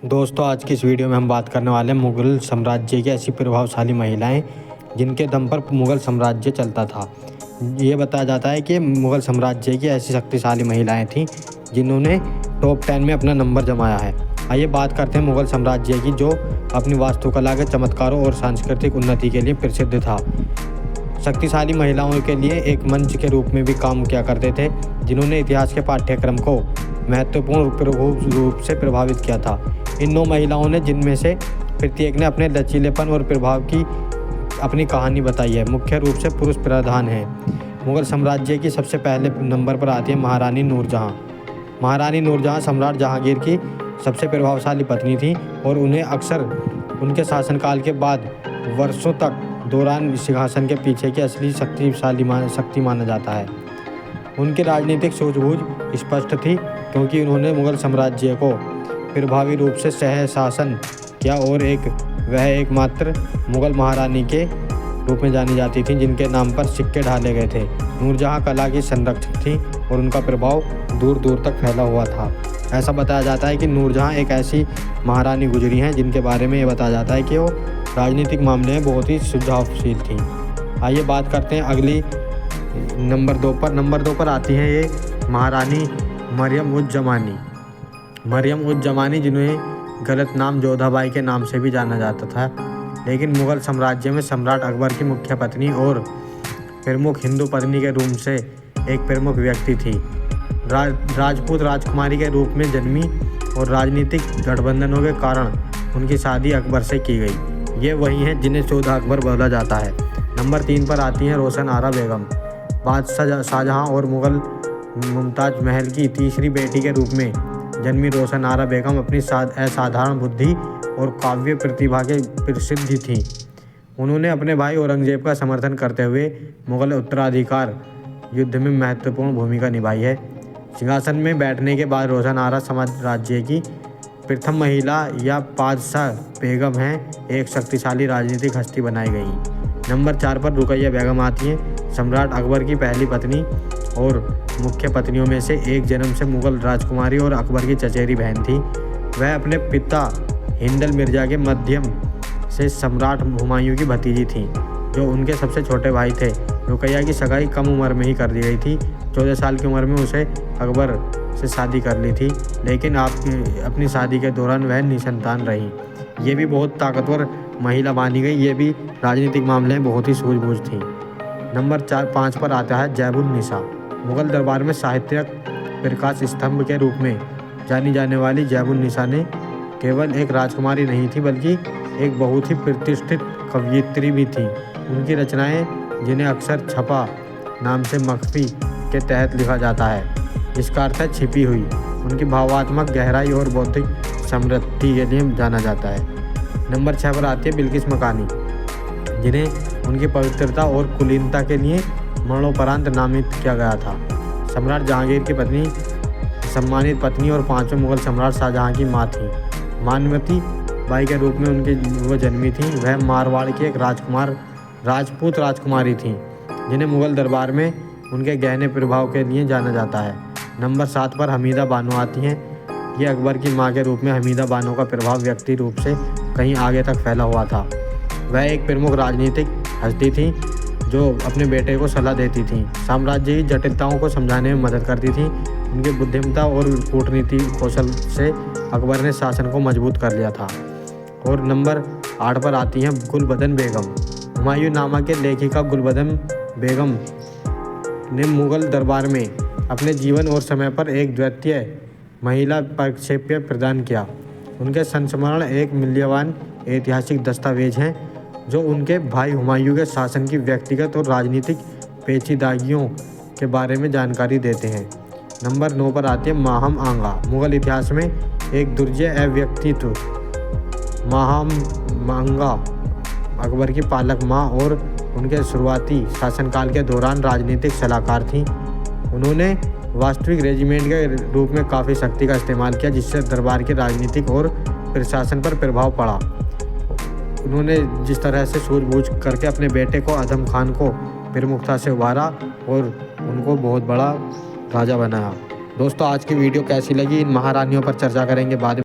दोस्तों आज की इस वीडियो में हम बात करने वाले हैं मुग़ल साम्राज्य की ऐसी प्रभावशाली महिलाएं जिनके दम पर मुग़ल साम्राज्य चलता था। ये बताया जाता है कि मुग़ल साम्राज्य की ऐसी शक्तिशाली महिलाएं थीं जिन्होंने टॉप 10 में अपना नंबर जमाया है। आइए बात करते हैं मुग़ल साम्राज्य की, जो अपनी वास्तुकला के चमत्कारों और सांस्कृतिक उन्नति के लिए प्रसिद्ध था। शक्तिशाली महिलाओं के लिए एक मंच के रूप में भी काम किया करते थे, जिन्होंने इतिहास के पाठ्यक्रम को महत्वपूर्ण रूप से प्रभावित किया था। इन 9 महिलाओं ने, जिनमें से प्रत्येक ने अपने लचीलेपन और प्रभाव की अपनी कहानी बताई है, मुख्य रूप से पुरुष प्रधान है। मुग़ल साम्राज्य की सबसे पहले नंबर पर आती है महारानी नूरजहाँ। महारानी नूरजहाँ सम्राट जहांगीर की सबसे प्रभावशाली पत्नी थी और उन्हें अक्सर उनके शासनकाल के बाद वर्षों तक दौरान सिंहासन के पीछे की असली शक्ति माना जाता है। उनकी राजनीतिक सूझबूझ स्पष्ट थी, क्योंकि उन्होंने मुग़ल साम्राज्य को प्रभावी रूप से सह शासन किया और वह एकमात्र मुग़ल महारानी के रूप में जानी जाती थी जिनके नाम पर सिक्के ढाले गए थे। नूरजहाँ कला की संरक्षक थी और उनका प्रभाव दूर दूर तक फैला हुआ था। ऐसा बताया जाता है कि नूरजहाँ एक ऐसी महारानी गुजरी हैं जिनके बारे में ये बताया जाता है कि वो राजनीतिक मामले में बहुत ही सुझावशील थी। आइए बात करते हैं अगली नंबर 2 पर आती हैं ये महारानी मरियम-उज़-ज़मानी। मरियम-उज़-ज़मानी, जिन्हें गलत नाम जोधाबाई के नाम से भी जाना जाता था, लेकिन मुग़ल साम्राज्य में सम्राट अकबर की मुख्य पत्नी और प्रमुख हिंदू पत्नी के रूप से एक प्रमुख व्यक्ति थी। राजपूत राजकुमारी के रूप में जन्मी और राजनीतिक गठबंधनों के कारण उनकी शादी अकबर से की गई। ये वही हैं जिन्हें चौथा अकबर बोला जाता है। नंबर 3 पर आती हैं रोशन आरा बेगम। बादशाह शाहजहाँ और मुग़ल मुमताज़ महल की तीसरी बेटी के रूप में जन्मी रोशन आरा बेगम अपनी असाधारण बुद्धि और काव्य प्रतिभा के प्रसिद्ध थी। उन्होंने अपने भाई औरंगजेब का समर्थन करते हुए मुग़ल उत्तराधिकार युद्ध में महत्वपूर्ण भूमिका निभाई है। सिंहासन में बैठने के बाद रोशन आरा साम्राज्य की प्रथम महिला या बादशाह बेगम हैं, एक शक्तिशाली राजनीतिक हस्ती बनाई गई। नंबर 4 पर रुकैया बेगम आती हैं। सम्राट अकबर की पहली पत्नी और मुख्य पत्नियों में से एक, जन्म से मुग़ल राजकुमारी और अकबर की चचेरी बहन थी। वह अपने पिता हिंदल मिर्ज़ा के माध्यम से सम्राट हुमायूं की भतीजी थी, जो उनके सबसे छोटे भाई थे। रुकैया की सगाई कम उम्र में ही कर दी गई थी। 14 साल की उम्र में उसे अकबर से शादी कर ली थी, लेकिन अपनी शादी के दौरान वह निसंतान रही। ये भी बहुत ताकतवर महिला मानी गई। ये भी राजनीतिक मामले में बहुत ही सूझबूझ थी। नंबर 5 पर आता है जैबुन्निसा। मुग़ल दरबार में साहित्यिक प्रकाश स्तंभ के रूप में जानी जाने वाली जैबुन्निसा ने केवल एक राजकुमारी नहीं थी, बल्कि एक बहुत ही प्रतिष्ठित कवयित्री भी थी। उनकी रचनाएं, जिन्हें अक्सर छपा नाम से मख्फी के तहत लिखा जाता है, जिसका अर्थ है छिपी हुई, उनकी भावात्मक गहराई और बौद्धिक समृद्धि के लिए जाना जाता है। नंबर 6 पर आती है बिल्किस मकानी, जिन्हें उनकी पवित्रता और कुलीनता के लिए मरणोपरांत नामित किया गया था। सम्राट जहांगीर की पत्नी, सम्मानित पत्नी और 5वें मुग़ल सम्राट शाहजहाँ की माँ थी। मानवती बाई के रूप में वो जन्मी थी। वह मारवाड़ की एक राजपूत राजकुमारी थी, जिन्हें मुग़ल दरबार में उनके गहने प्रभाव के लिए जाना जाता है। नंबर 7 पर हमीदा बानो आती हैं। ये अकबर की माँ के रूप में हमीदा बानो का प्रभाव व्यक्ति रूप से कहीं आगे तक फैला हुआ था। वह एक प्रमुख राजनीतिक हस्ती थी जो अपने बेटे को सलाह देती थी, साम्राज्य की जटिलताओं को समझाने में मदद करती थी। उनकी बुद्धिमत्ता और कूटनीति कौशल से अकबर ने शासन को मजबूत कर लिया था। और नंबर 8 पर आती हैं गुलबदन बेगम। हुमायूं नामा के लेखिका गुलबदन बेगम ने मुग़ल दरबार में अपने जीवन और समय पर एक द्वितीय महिला प्रक्षेप्य प्रदान किया। उनके संस्मरण एक मूल्यवान ऐतिहासिक दस्तावेज हैं, जो उनके भाई हुमायूं के शासन की व्यक्तिगत और राजनीतिक पेचीदगियों के बारे में जानकारी देते हैं। नंबर 9 पर आती है माहम आंगा। मुग़ल इतिहास में एक दुर्जय व्यक्तित्व माहम आंगा अकबर की पालक माँ और उनके शुरुआती शासनकाल के दौरान राजनीतिक सलाहकार थीं। उन्होंने वास्तविक रेजिमेंट के रूप में काफ़ी शक्ति का इस्तेमाल किया, जिससे दरबार की राजनीतिक और प्रशासन पर प्रभाव पड़ा। उन्होंने जिस तरह से सूझबूझ करके अपने बेटे को आदम खान को प्रमुखता से उभारा और उनको बहुत बड़ा राजा बनाया। दोस्तों आज की वीडियो कैसी लगी, इन महारानियों पर चर्चा करेंगे बाद में।